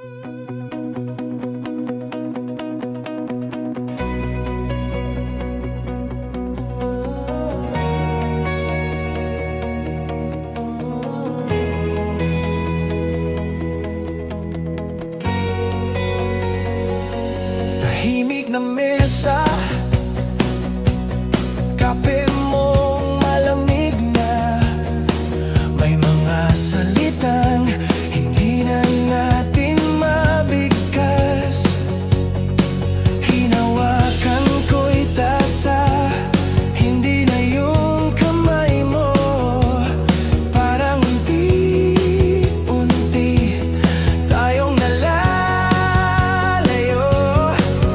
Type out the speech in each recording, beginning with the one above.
Tahimik na mesa, kape mong malamig na, may mga salitang hindi na natin mabigkas. Hinawakan ko'y tasa, hindi na yung kamay mo. Parang unti-unti tayong nalalayo.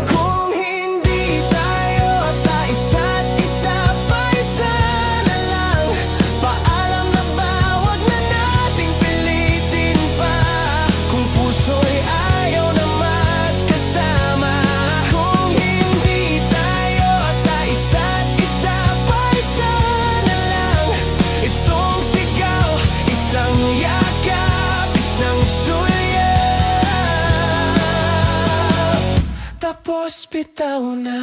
Kung hindi tayo sa isa't isa, paisa na lang. Paalam na ba, wag na nating pilitin pa. Kung puso'y ayaw na magkasama. Kung hindi tayo sa isa't isa, paisa na lang. Itong sigaw, isang yakap, isang sulyap, tapos bitaw na.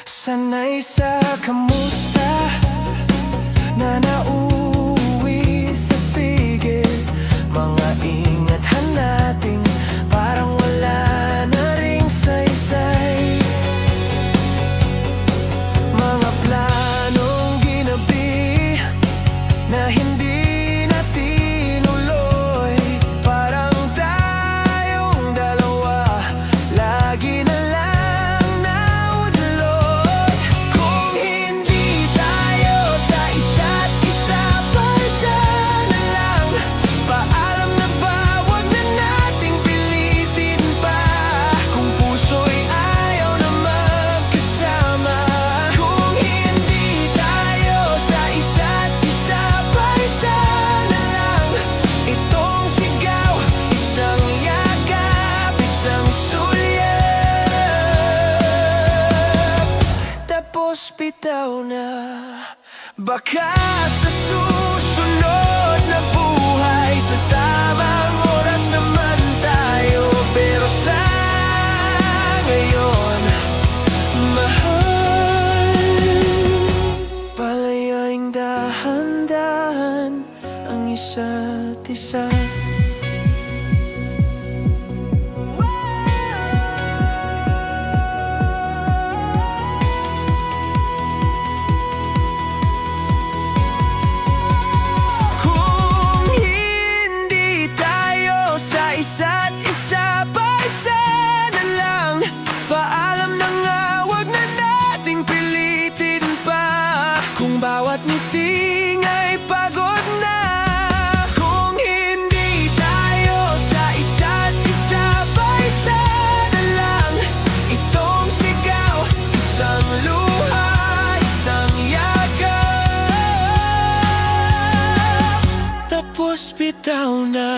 Sanay sa kamusta na nauuwi sa sigil. Mga ingatan natin parang wala na ring saysay. Mga planong ginabi na hindi na tinuloy. Parang tayong dalawa lagi na lang naudlot. Kung hindi tayo sa isa't isa, paisa na lang. Paalam na ba, wag na nating pilitin pa. Kung puso'y ayaw na magkasama. Kung hindi tayo sa isa't isa, paisa na lang. Itong sigaw, isang yakap, isang sulyap, tapos bitaw na. Baka sa susunod na buhay, sa tamang oras naman tayo. Pero sa ngayon, mahal, palayaing dahan-dahan ang isa't isa. Kung hindi tayo sa isa't isa, paisa na lang. Paalam na nga, wag na nating pilitin pa. Kung bawat ngiting ay pagod na. Kung hindi tayo sa isa't isa, paisa na lang. Itong sigaw, isang luha, isang yakap, tapos bitaw na.